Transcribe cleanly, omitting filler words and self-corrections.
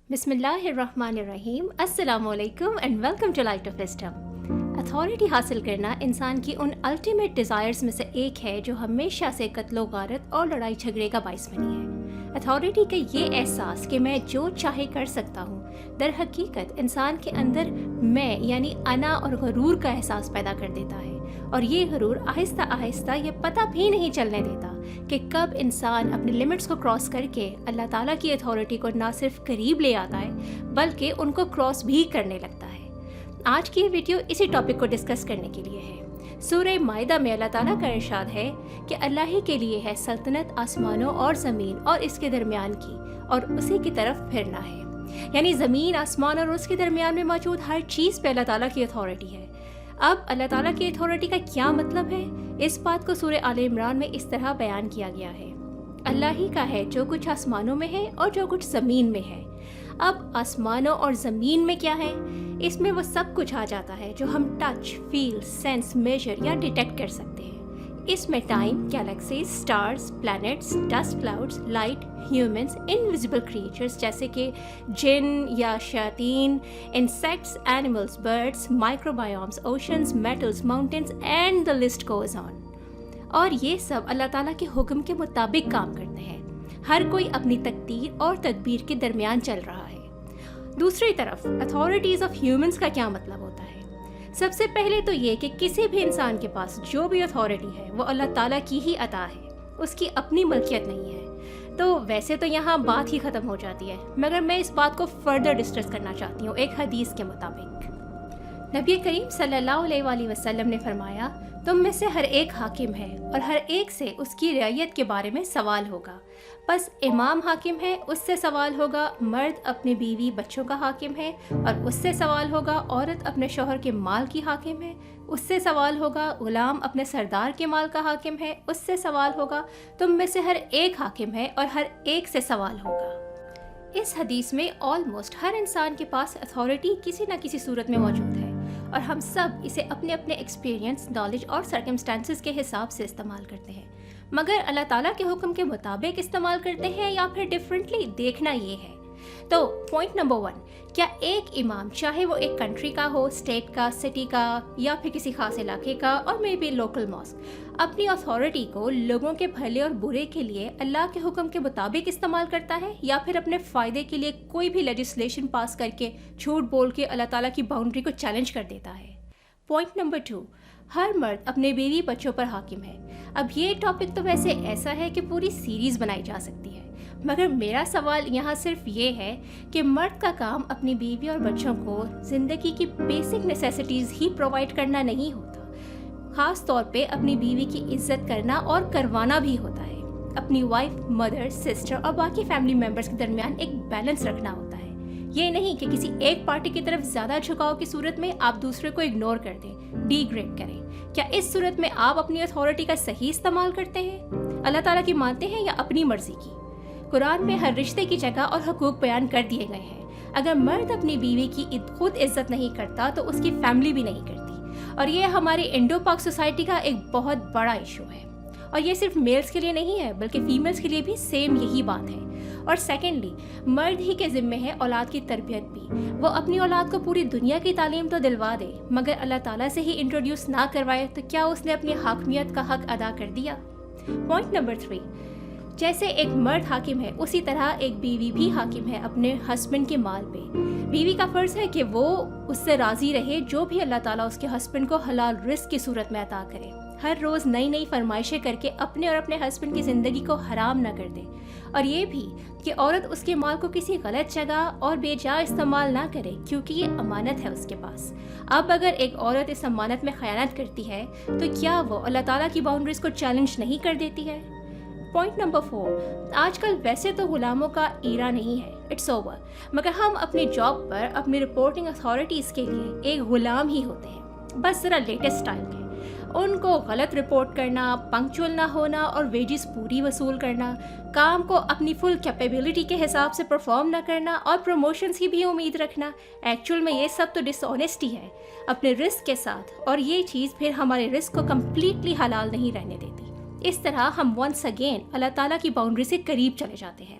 بسم اللہ الرحمن الرحیم، السلام علیکم and welcome to light of wisdom. Authority حاصل کرنا انسان کی ان الٹیمیٹ ڈیزائرز میں سے ایک ہے جو ہمیشہ سے قتل و غارت اور لڑائی جھگڑے کا باعث بنی ہے۔ اتھارٹی کا یہ احساس کہ میں جو چاہے کر سکتا ہوں، در حقیقت انسان کے اندر میں یعنی انا اور غرور کا احساس پیدا کر دیتا ہے، اور یہ غرور آہستہ آہستہ یہ پتہ بھی نہیں چلنے دیتا کہ کب انسان اپنے لمٹس کو کراس کر کے اللہ تعالیٰ کی اتھارٹی کو نہ صرف قریب لے آتا ہے بلکہ ان کو کراس بھی کرنے لگتا ہے۔ آج کی یہ ویڈیو اسی ٹاپک کو ڈسکس کرنے کے لیے ہے۔ سورہ مائدہ میں اللہ تعالیٰ کا ارشاد ہے کہ اللہ ہی کے لیے ہے سلطنت آسمانوں اور زمین اور اس کے درمیان کی، اور اسی کی طرف پھرنا ہے، یعنی زمین، آسمان اور اس کے درمیان میں موجود ہر چیز پہ اللہ تعالیٰ کی اتھارٹی ہے۔ اب اللہ تعالیٰ کی اتھارٹی کا کیا مطلب ہے؟ اس بات کو سورہ آل عمران میں اس طرح بیان کیا گیا ہے: اللہ ہی کا ہے جو کچھ آسمانوں میں ہے اور جو کچھ زمین میں ہے۔ اب آسمانوں اور زمین میں کیا ہے؟ اس میں وہ سب کچھ آ جاتا ہے جو ہم ٹچ، فیل، سینس، میجر یا ڈیٹیکٹ کر سکتے ہیں۔ اس میں time, galaxies, stars, planets, dust clouds, light, humans, invisible creatures جیسے کہ جن یا شیاطین، insects, animals, birds, microbiomes, oceans, metals, mountains and the list goes on. اور یہ سب اللہ تعالیٰ کے حکم کے مطابق کام کرتے ہیں۔ ہر کوئی اپنی تقدیر اور تدبیر کے درمیان چل رہا ہے۔ دوسری طرف اتھارٹیز آف ہیومنز کا کیا مطلب ہوتا ہے؟ سب سے پہلے تو یہ کہ کسی بھی انسان کے پاس جو بھی اتھارٹی ہے وہ اللہ تعالیٰ کی ہی عطا ہے، اس کی اپنی ملکیت نہیں ہے۔ تو ویسے تو یہاں بات ہی ختم ہو جاتی ہے، مگر میں اس بات کو فردر ڈسکس کرنا چاہتی ہوں ایک حدیث کے مطابق۔ نبی کریم صلی اللہ علیہ وآلہ وسلم نے فرمایا، تم میں سے ہر ایک حاکم ہے اور ہر ایک سے اس کی رعیت کے بارے میں سوال ہوگا۔ بس امام حاکم ہے، اس سے سوال ہوگا، مرد اپنی بیوی بچوں کا حاکم ہے، اور اس سے سوال ہوگا، عورت اپنے شوہر کے مال کی حاکم ہے، اس سے سوال ہوگا، غلام اپنے سردار کے مال کا حاکم ہے، اس سے سوال ہوگا، تم میں سے ہر ایک حاکم ہے اور ہر ایک سے سوال ہوگا۔ اس حدیث میں آلموسٹ ہر انسان کے پاس اتھارٹی کسی نہ کسی صورت میں موجود ہے، اور ہم سب اسے اپنے اپنے ایکسپیرینس، نالج اور سرکمسٹانسز کے حساب سے استعمال کرتے ہیں، مگر اللہ تعالیٰ کے حکم کے مطابق استعمال کرتے ہیں یا پھر ڈیفرنٹلی، دیکھنا یہ ہے۔ تو پوائنٹ نمبر 1، کیا ایک امام، چاہے وہ ایک کنٹری کا ہو، اسٹیٹ کا، سٹی کا، یا پھر کسی خاص علاقے کا، اور مے بی لوکل ماسک، اپنی اتھارٹی کو لوگوں کے بھلے اور برے کے لیے اللہ کے حکم کے مطابق استعمال کرتا ہے، یا پھر اپنے فائدے کے لیے کوئی بھی لیجسلیشن پاس کر کے جھوٹ بول کے اللہ تعالیٰ کی باؤنڈری کو چیلنج کر دیتا ہے؟ پوائنٹ نمبر 2، ہر مرد اپنے بیوی بچوں پر حاکم ہے۔ اب یہ ٹاپک تو ویسے ایسا ہے کہ پوری سیریز بنائی جا سکتی ہے، مگر میرا سوال یہاں صرف یہ ہے کہ مرد کا کام اپنی بیوی اور بچوں کو زندگی کی بیسک نیسیسٹیز ہی پرووائڈ کرنا نہیں ہوتا، خاص طور پہ اپنی بیوی کی عزت کرنا اور کروانا بھی ہوتا ہے۔ اپنی وائف، مدر، سسٹر اور باقی فیملی ممبرس کے درمیان ایک بیلنس رکھنا ہوتا ہے۔ یہ نہیں کہ کسی ایک پارٹی کی طرف زیادہ جھکاؤ کی صورت میں آپ دوسرے کو اگنور کر دیں، ڈی گریڈ کریں۔ کیا اس صورت میں آپ اپنی اتھارٹی کا صحیح استعمال کرتے ہیں؟ اللہ تعالیٰ کی مانتے ہیں یا اپنی مرضی کی؟ قرآن میں ہر رشتے کی جگہ اور حقوق بیان کر دیے گئے ہیں۔ اگر مرد اپنی بیوی کی خود عزت نہیں کرتا تو اس کی فیملی بھی نہیں کرتی، اور یہ ہماری انڈو پاک سوسائٹی کا ایک بہت بڑا ایشو ہے، اور یہ صرف میلز کے لیے نہیں ہے بلکہ فیمیلز کے لیے بھی سیم یہی بات ہے۔ اور سیکنڈلی، مرد ہی کے ذمے ہے اولاد کی تربیت بھی۔ وہ اپنی اولاد کو پوری دنیا کی تعلیم تو دلوا دے، مگر اللہ تعالیٰ سے ہی انٹروڈیوس نہ کروائے تو کیا اس نے اپنی حاکمیت کا حق ادا کر دیا؟ پوائنٹ نمبر 3، جیسے ایک مرد حاکم ہے اسی طرح ایک بیوی بھی حاکم ہے اپنے ہسبینڈ کے مال پہ۔ بیوی کا فرض ہے کہ وہ اس سے راضی رہے جو بھی اللہ تعالیٰ اس کے ہسبینڈ کو حلال رزق کی صورت میں عطا کرے، ہر روز نئی نئی فرمائشیں کر کے اپنے اور اپنے ہسبینڈ کی زندگی کو حرام نہ کر دے، اور یہ بھی کہ عورت اس کے مال کو کسی غلط جگہ اور بے جا استعمال نہ کرے، کیونکہ یہ امانت ہے اس کے پاس۔ اب اگر ایک عورت اس امانت میں خیانت کرتی ہے تو کیا وہ اللہ تعالیٰ کی باؤنڈریز کو چیلنج نہیں کر دیتی ہے؟ پوائنٹ نمبر 4، آج کل ویسے تو غلاموں کا ایرا نہیں ہے، اٹس اوور، مگر ہم اپنی جاب پر اپنی رپورٹنگ اتھارٹیز کے لیے ایک غلام ہی ہوتے ہیں، بس ذرا لیٹسٹ اسٹائل کے۔ ان کو غلط رپورٹ کرنا، پنکچوئل نہ ہونا اور ویجز پوری وصول کرنا، کام کو اپنی فل کیپیبلٹی کے حساب سے پرفارم نہ کرنا اور پروموشنز کی بھی امید رکھنا، ایکچوئل میں یہ سب تو ڈس آنیسٹی ہے اپنے رزق کے ساتھ، اور یہ چیز پھر ہمارے رزق کو کمپلیٹلی حلال نہیں رہنے دیتی۔ اس طرح ہم ونس اگین اللہ تعالیٰ کی باؤنڈری سے قریب چلے جاتے ہیں،